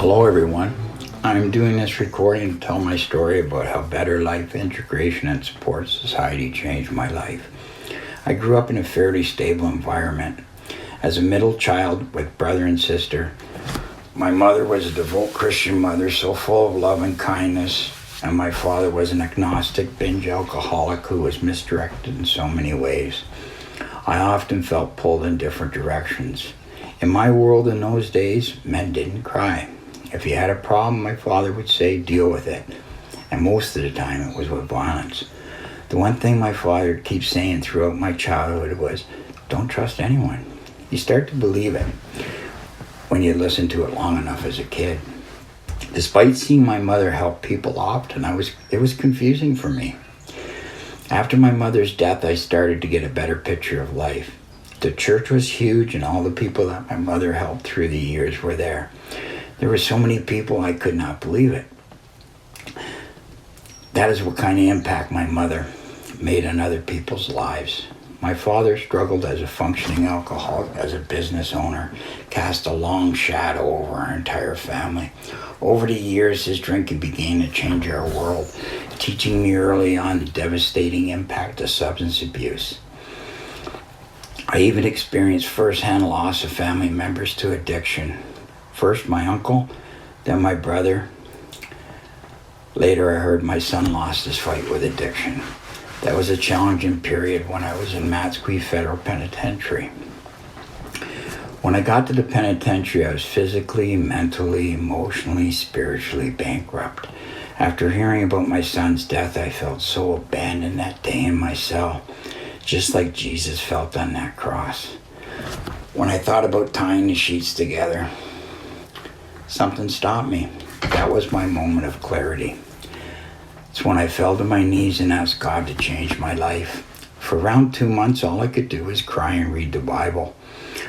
Hello everyone. I'm doing this recording to tell my story about how better life, integration, and support society changed my life. I grew up in a fairly stable environment. As a middle child with brother and sister, my mother was a devout Christian mother, so full of love and kindness, and my father was an agnostic binge alcoholic who was misdirected in so many ways. I often felt pulled in different directions. In my world in those days, men didn't cry. If you had a problem, my father would say, deal with it. And most of the time it was with violence. The one thing my father keeps saying throughout my childhood was, don't trust anyone. You start to believe it when you listen to it long enough as a kid. Despite seeing my mother help people often, it was confusing for me. After my mother's death, I started to get a better picture of life. The church was huge and all the people that my mother helped through the years were there. There were so many people I could not believe it. That is what kind of impact my mother made on other people's lives. My father struggled as a functioning alcoholic, as a business owner, cast a long shadow over our entire family. Over the years, his drinking began to change our world, teaching me early on the devastating impact of substance abuse. I even experienced firsthand loss of family members to addiction. First my uncle, then my brother. Later I heard my son lost his fight with addiction. That was a challenging period when I was in Matsqui Federal Penitentiary. When I got to the penitentiary, I was physically, mentally, emotionally, spiritually bankrupt. After hearing about my son's death, I felt so abandoned that day in my cell, just like Jesus felt on that cross. When I thought about tying the sheets together, something stopped me. That was my moment of clarity. It's when I fell to my knees and asked God to change my life. For around 2 months, all I could do was cry and read the Bible.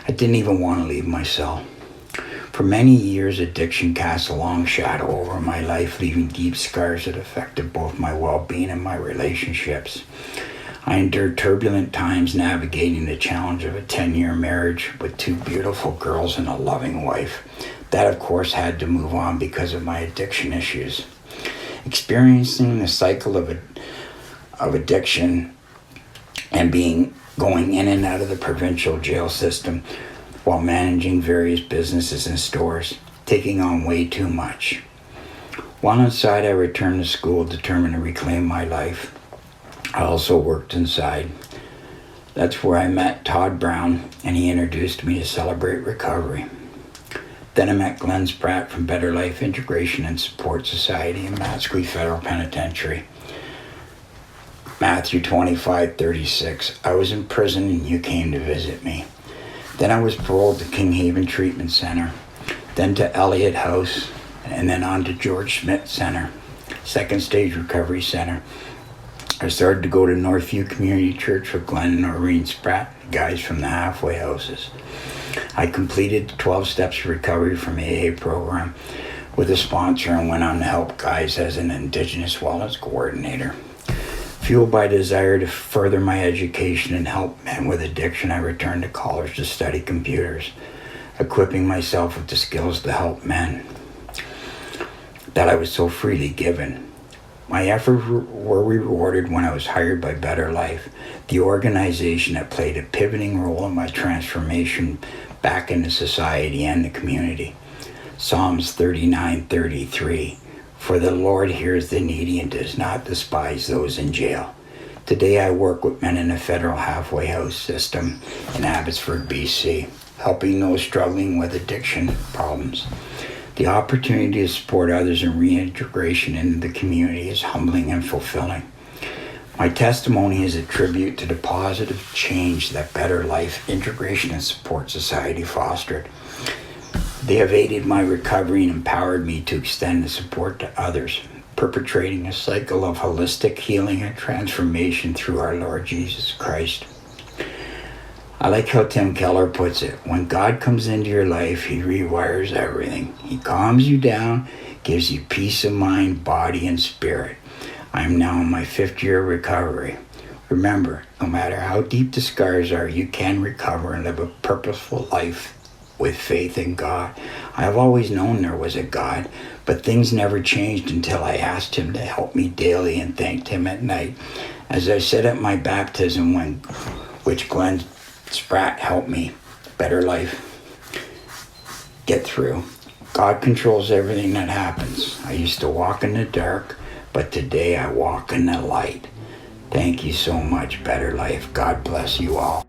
I didn't even want to leave my cell. For many years, addiction cast a long shadow over my life, leaving deep scars that affected both my well-being and my relationships. I endured turbulent times navigating the challenge of a 10-year marriage with 2 beautiful girls and a loving wife. That, of course, had to move on because of my addiction issues. Experiencing the cycle of addiction and going in and out of the provincial jail system while managing various businesses and stores, taking on way too much. While inside, I returned to school determined to reclaim my life. I also worked inside. That's where I met Todd Brown, and he introduced me to Celebrate Recovery. Then I met Glenn Spratt from Better Life, Integration, and Support Society in Matsqui Federal Penitentiary. Matthew 25:36. I was in prison and you came to visit me. Then I was paroled to King Haven Treatment Center, then to Elliott House, and then on to George Smith Center, Second Stage Recovery Center. I started to go to Northview Community Church with Glenn and Noreen Spratt, guys from the halfway houses. I completed the 12 Steps to Recovery from AA program with a sponsor and went on to help guys as an Indigenous Wellness Coordinator. Fueled by desire to further my education and help men with addiction, I returned to college to study computers, equipping myself with the skills to help men that I was so freely given. My efforts were rewarded when I was hired by Better Life, the organization that played a pivoting role in my transformation back into society and the community. Psalms 39:33, for the Lord hears the needy and does not despise those in jail. Today I work with men in the federal halfway house system in Abbotsford, BC, helping those struggling with addiction problems. The opportunity to support others in reintegration into the community is humbling and fulfilling. My testimony is a tribute to the positive change that Better Life, Integration, and Support Society fostered. They have aided my recovery and empowered me to extend the support to others, perpetrating a cycle of holistic healing and transformation through our Lord Jesus Christ. I like how Tim Keller puts it. When God comes into your life, he rewires everything. He calms you down, gives you peace of mind, body, and spirit. I am now in my 5th year of recovery. Remember, no matter how deep the scars are, you can recover and live a purposeful life with faith in God. I've always known there was a God, but things never changed until I asked him to help me daily and thanked him at night. As I said at my baptism, which Glenn Spratt helped me, better life, get through. God controls everything that happens. I used to walk in the dark, but today I walk in the light. Thank you so much, Better Life. God bless you all.